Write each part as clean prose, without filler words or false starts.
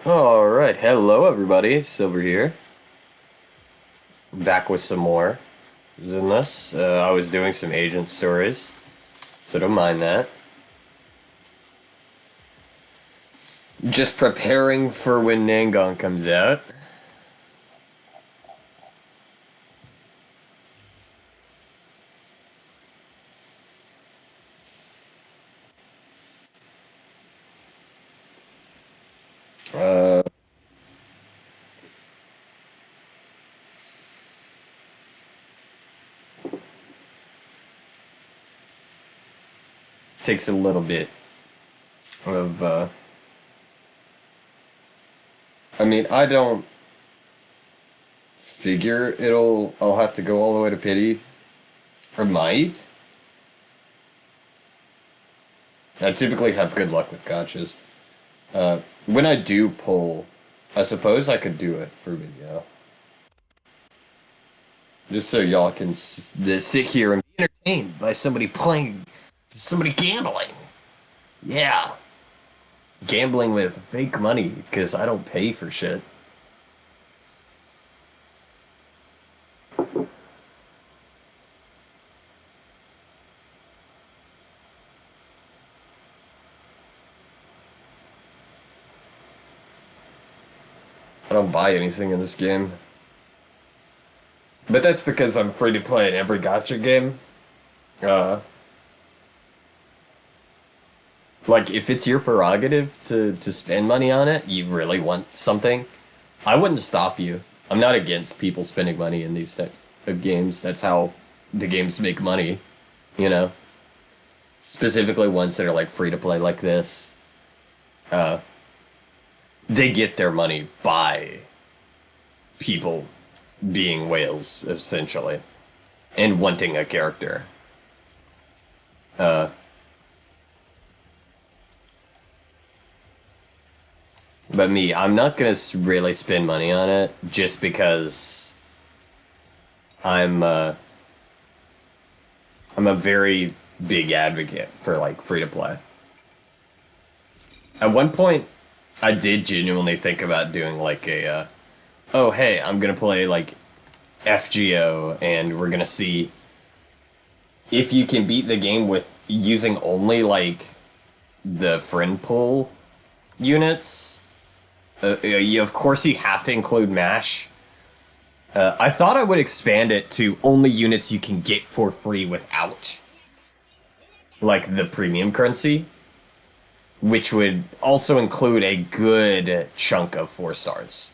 Alright, hello everybody, Silver here. Back with some more Zenless. I was doing some agent stories, so don't mind that. Just preparing for when Nangon comes out. Uh, Takes a little bit of, I don't figure I'll have to go all the way to pity. Or might. I typically have good luck with gotchas. When I do pull, I suppose I could do it for video. Just so y'all can sit here and be entertained by somebody gambling. Yeah. Gambling with fake money, because I don't pay for shit. I don't buy anything in this game. But that's because I'm free to play in every gacha game. Like, if it's your prerogative to spend money on it, you really want something, I wouldn't stop you. I'm not against people spending money in these types of games. That's how the games make money, you know? Specifically ones that are, like, free to play like this. They get their money by people being whales, essentially, and wanting a character. But me, I'm not gonna really spend money on it just because I'm I'm a very big advocate for like free to play. At one point, I did genuinely think about doing like oh hey, I'm gonna play like FGO and we're gonna see if you can beat the game with using only like the friend pool units. Of course, you have to include MASH. I thought I would expand it to only units you can get for free without, like, the premium currency, which would also include a good chunk of 4 stars.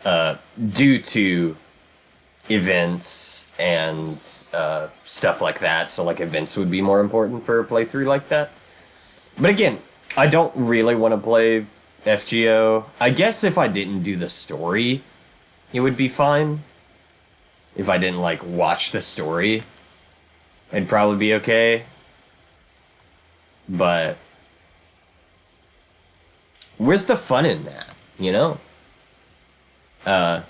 Due to events and stuff like that, so, like, events would be more important for a playthrough like that. But again, I don't really want to play FGO. I guess if I didn't do the story, it would be fine. If I didn't, like, watch the story, it'd probably be okay. But where's the fun in that, you know? I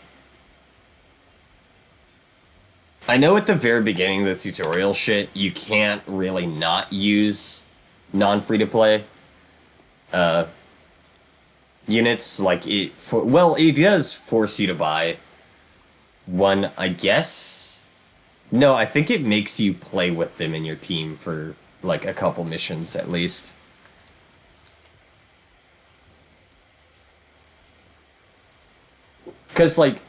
know at the very beginning of the tutorial shit, you can't really not use non-free-to-play units. Like, it does force you to buy one, I guess. No, I think it makes you play with them in your team for, like, a couple missions, at least. Because, like,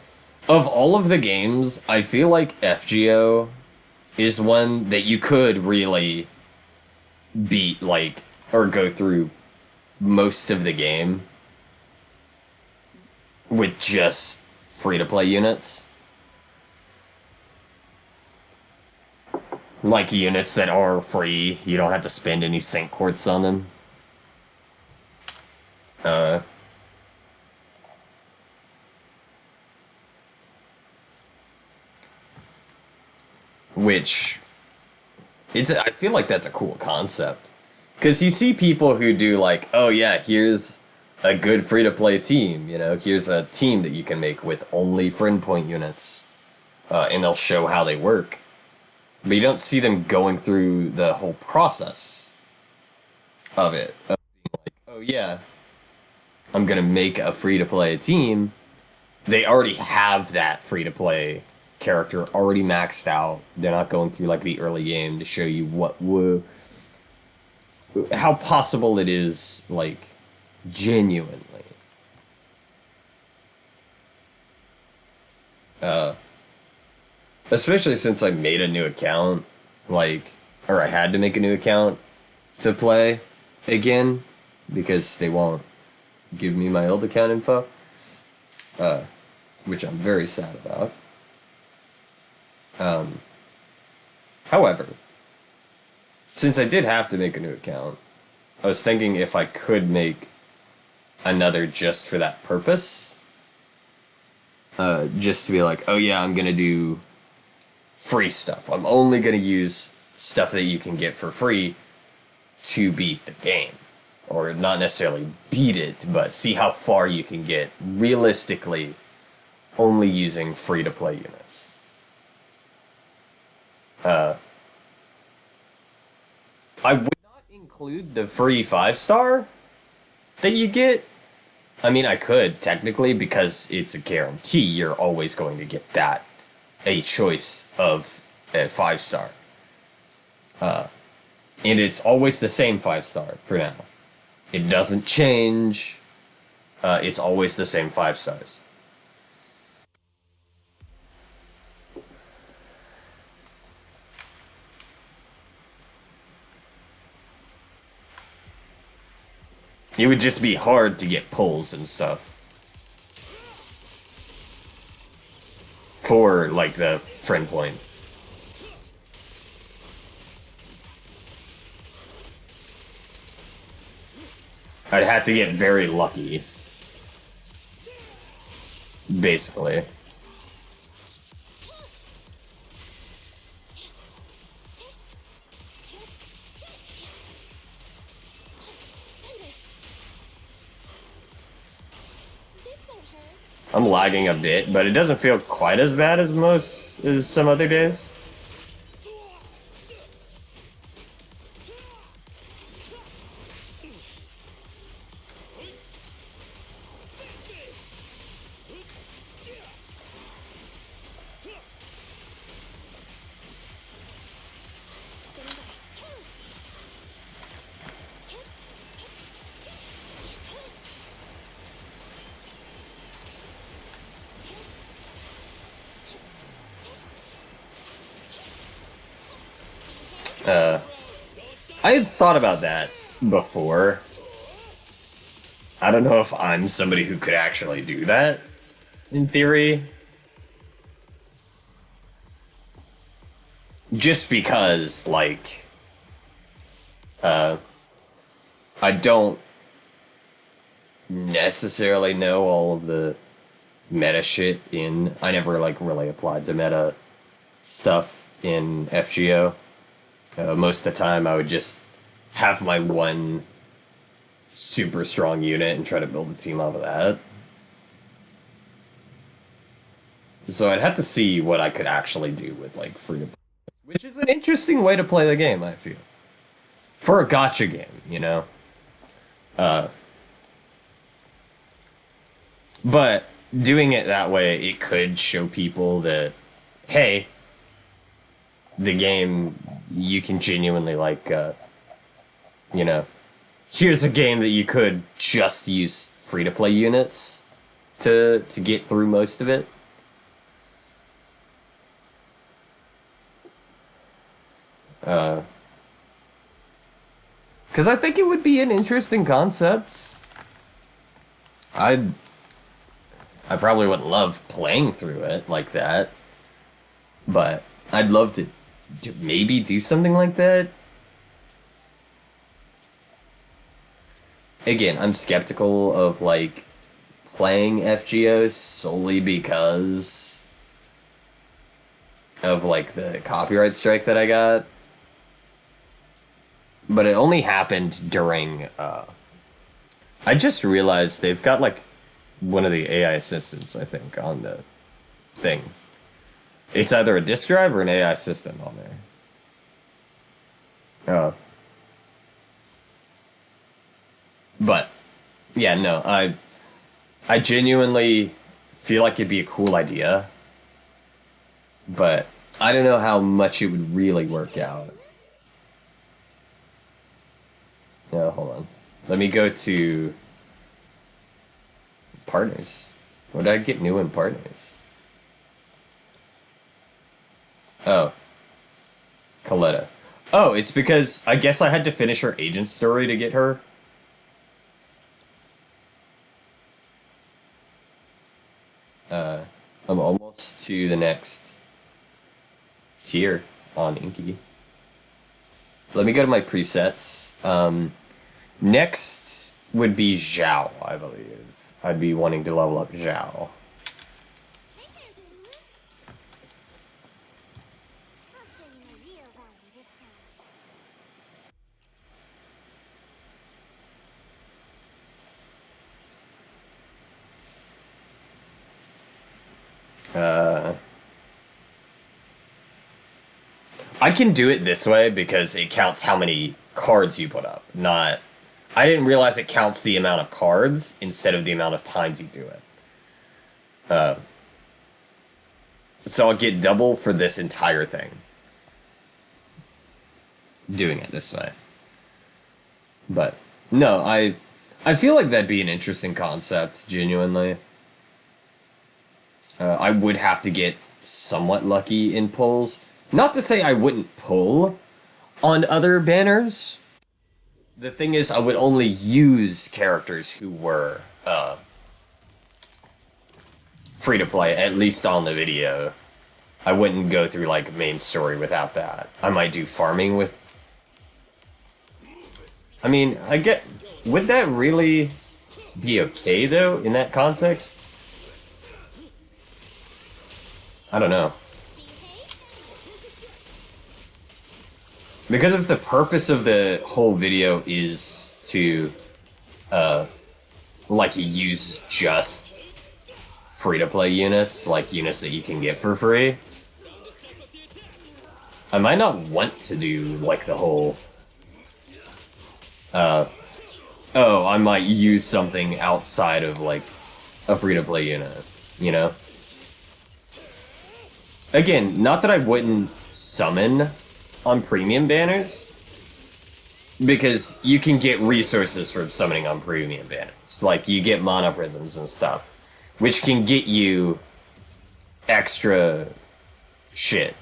of all of the games, I feel like FGO is one that you could really beat, like, or go through most of the game with just free-to-play units. Like, units that are free, you don't have to spend any sync quartz on them. Which, I feel like that's a cool concept. Because you see people who do like, oh yeah, here's a good free-to-play team, you know, here's a team that you can make with only friend point units, and they'll show how they work. But you don't see them going through the whole process of it. Of being like, oh yeah, I'm gonna make a free-to-play team, they already have that free-to-play character already maxed out. They're not going through like the early game to show you how possible it is, like, genuinely. Uh, Especially since I made a new account, like, or I had to make a new account to play again because they won't give me my old account info, which I'm very sad about. Um, However, since I did have to make a new account, I was thinking if I could make another just for that purpose, just to be like, oh yeah, I'm gonna do free stuff. I'm only gonna use stuff that you can get for free to beat the game. Or not necessarily beat it, but see how far you can get realistically only using free-to-play units. I would not include the free 5-star that you get. I mean, I could, technically, because it's a guarantee you're always going to get that, a choice of a 5-star. And it's always the same 5-star for now. It doesn't change. It's always the same 5 stars. It would just be hard to get pulls and stuff. For, like, the friend point. I'd have to get very lucky. Basically. I'm lagging a bit, but it doesn't feel quite as bad as some other days. I had thought about that before. I don't know if I'm somebody who could actually do that, in theory. Just because, like, I don't necessarily know all of the meta shit in... I never, like, really applied to meta stuff in FGO. Most of the time, I would just have my one super strong unit and try to build a team off of that. So I'd have to see what I could actually do with, like, free-to-play. Which is an interesting way to play the game, I feel. For a gacha game, you know? But doing it that way, it could show people that, hey, the game, you can genuinely, like, you know, here's a game that you could just use free-to-play units to get through most of it. Because I think it would be an interesting concept. I probably wouldn't love playing through it like that, but I'd love to maybe do something like that. Again, I'm skeptical of, like, playing FGOs solely because of, like, the copyright strike that I got. But it only happened during, I just realized they've got, like, one of the AI assistants, I think, on the thing. It's either a disk drive or an AI assistant on there. But Yeah, no, I genuinely feel like it'd be a cool idea, but I don't know how much it would really work out. No, hold on. Let me go to partners. What did I get new in partners? Oh, Coletta. Oh, it's because I guess I had to finish her agent story to get her. I'm almost to the next tier on Inky. Let me go to my presets. Next would be Zhao, I believe. I'd be wanting to level up Zhao. Uh, I can do it this way because it counts how many cards you put up, not... I didn't realize it counts the amount of cards instead of the amount of times you do it. So I'll get double for this entire thing. Doing it this way. But, no, I feel like that'd be an interesting concept, genuinely. I would have to get somewhat lucky in pulls. Not to say I wouldn't pull on other banners. The thing is, I would only use characters who were free to play, at least on the video. I wouldn't go through like main story without that. I might do farming with. I mean, I get. Would that really be okay though in that context? I don't know. Because if the purpose of the whole video is to, like, use just free-to-play units, like units that you can get for free, I might not want to do, like, the whole, oh, I might use something outside of, like, a free-to-play unit, you know? Again, not that I wouldn't summon on premium banners, because you can get resources from summoning on premium banners. Like, you get mana prisms and stuff, which can get you extra shit.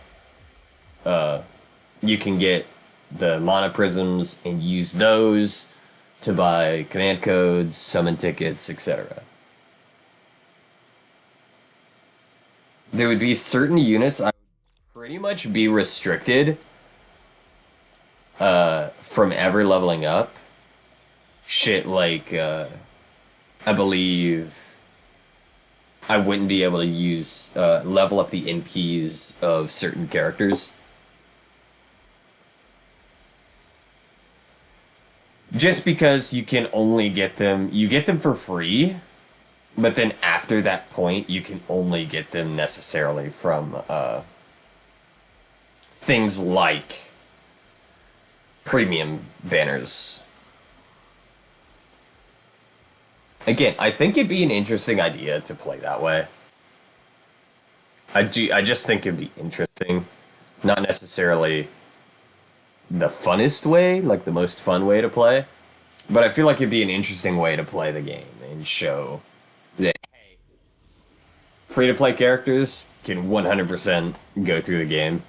You can get the mana prisms and use those to buy command codes, summon tickets, etc. There would be certain units I would pretty much be restricted from ever leveling up. Shit like, I believe I wouldn't be able to use, level up the NPs of certain characters. Just because you can only get them, you get them for free, but then after that point, you can only get them necessarily from, things like premium banners. Again, I think it'd be an interesting idea to play that way. I just think it'd be interesting. Not necessarily the funnest way, like the most fun way to play, but I feel like it'd be an interesting way to play the game and show that, hey, free-to-play characters can 100% go through the game.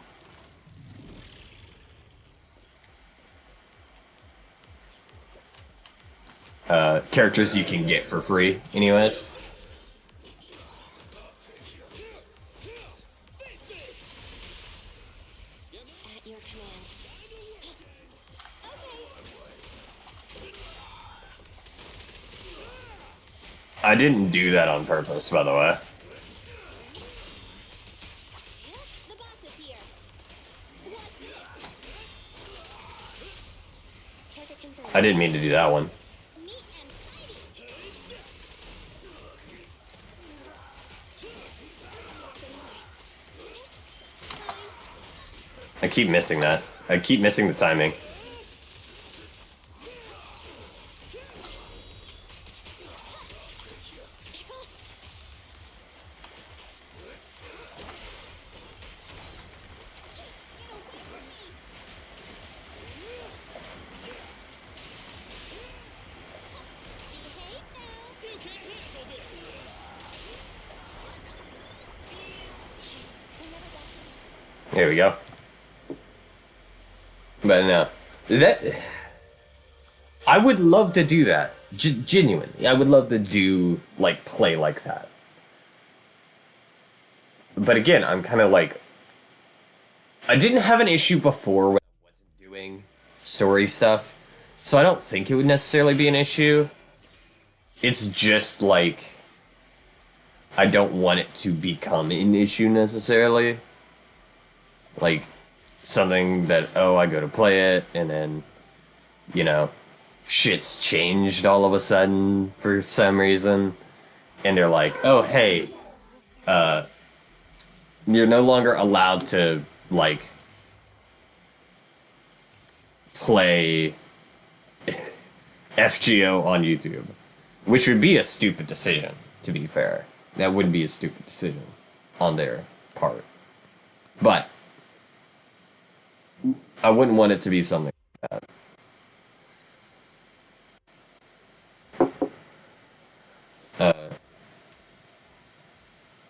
Characters you can get for free, anyways. I didn't do that on purpose, by the way. I didn't mean to do that one. I keep missing that. I keep missing the timing. Here we go. But no, that I would love to do that. Genuinely, I would love to do like play like that. But again, I'm kind of like I didn't have an issue before when I wasn't doing story stuff, so I don't think it would necessarily be an issue. It's just like I don't want it to become an issue necessarily. Like something that, oh, I go to play it and then, you know, shit's changed all of a sudden for some reason. And they're like, oh, hey, you're no longer allowed to, like, play FGO on YouTube. Which would be a stupid decision, to be fair. That wouldn't be a stupid decision on their part. But I wouldn't want it to be something like that.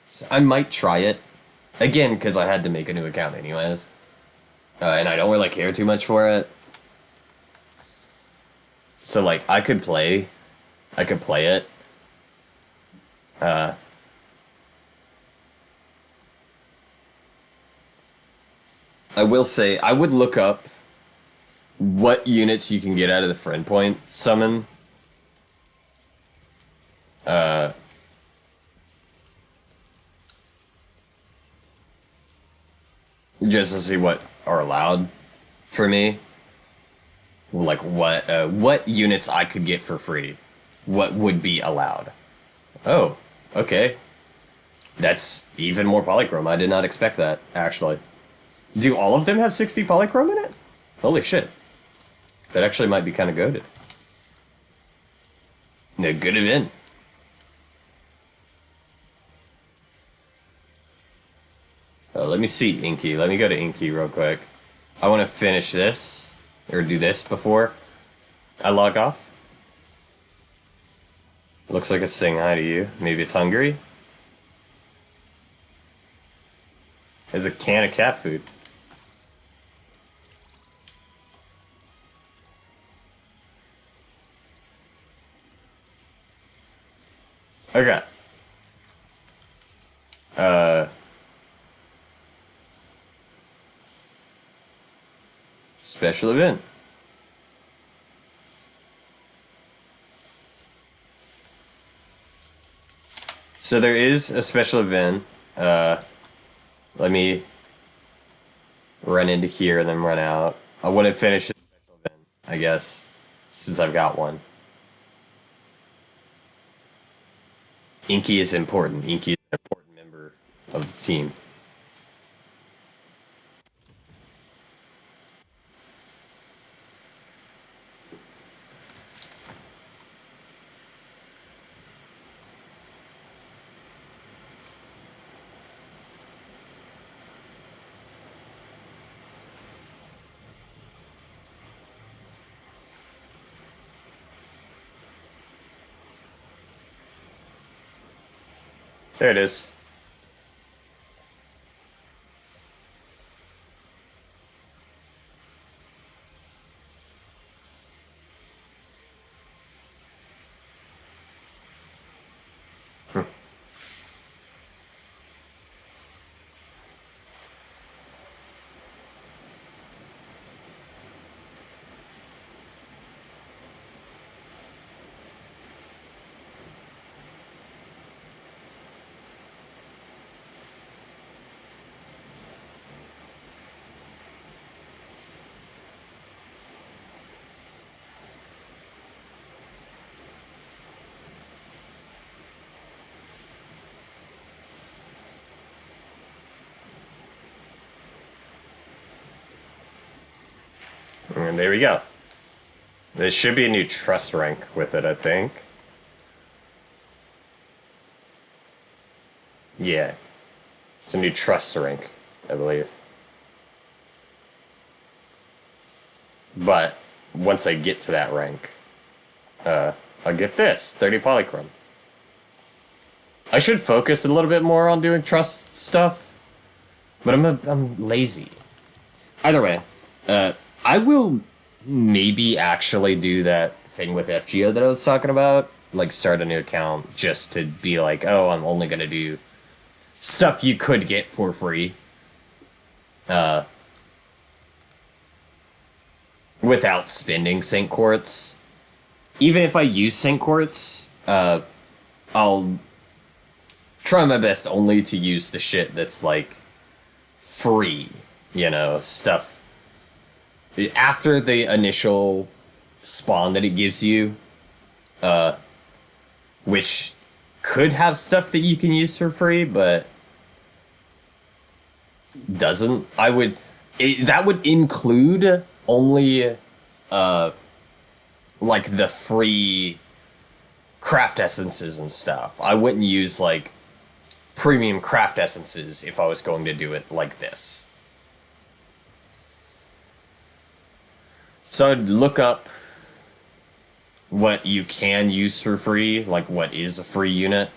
So I might try it. Again, because I had to make a new account anyways. And I don't really care too much for it. So, like, I could play it. I will say, I would look up what units you can get out of the friend point summon. Just to see what are allowed for me. Like, what units I could get for free. What would be allowed. Oh, okay. That's even more polychrome. I did not expect that, actually. Do all of them have 60 polychrome in it? Holy shit. That actually might be kind of goated. No, good event. Let me see Inky. Let me go to Inky real quick. I want to finish this, or do this before I log off. Looks like it's saying hi to you. Maybe it's hungry. There's a can of cat food. Okay. Special event. So there is a special event. Let me run into here and then run out. I want to finish the special event, I guess, since I've got one. Inky is important. Inky is an important member of the team. There it is. And there we go. There should be a new trust rank with it, I think. Yeah. It's a new trust rank, I believe. But once I get to that rank, I'll get this, 30 polychrome. I should focus a little bit more on doing trust stuff. But I'm lazy. Either way, I will maybe actually do that thing with FGO that I was talking about. Like, start a new account just to be like, oh, I'm only gonna do stuff you could get for free. Without spending sync quartz. Even if I use sync quartz, I'll try my best only to use the shit that's, like, free. You know, stuff. After the initial spawn that it gives you, which could have stuff that you can use for free, but doesn't. That would include only, like, the free craft essences and stuff. I wouldn't use, like, premium craft essences if I was going to do it like this. So I'd look up what you can use for free, like what is a free unit,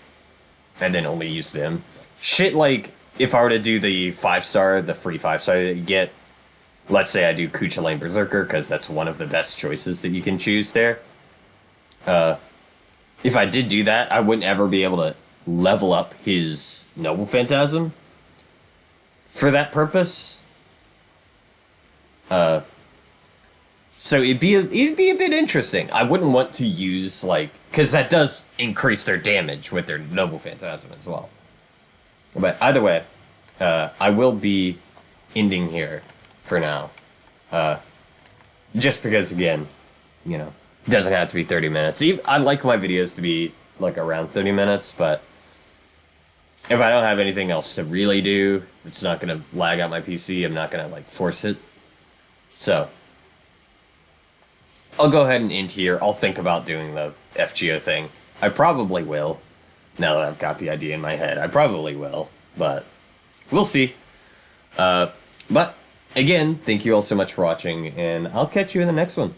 and then only use them. Shit, like, if I were to do the 5-star, the free 5-star that you get, let's say I do Kucha Lane Berserker, because that's one of the best choices that you can choose there. If I did do that, I wouldn't ever be able to level up his Noble Phantasm for that purpose. So it'd be a bit interesting. I wouldn't want to use, like, because that does increase their damage with their Noble Phantasm as well. But either way, I will be ending here for now. Just because, again, you know, it doesn't have to be 30 minutes. I like my videos to be, like, around 30 minutes, but if I don't have anything else to really do, it's not going to lag out my PC. I'm not going to, like, force it. So I'll go ahead and end here. I'll think about doing the FGO thing. I probably will. Now that I've got the idea in my head, I probably will. But we'll see. But again, thank you all so much for watching, and I'll catch you in the next one.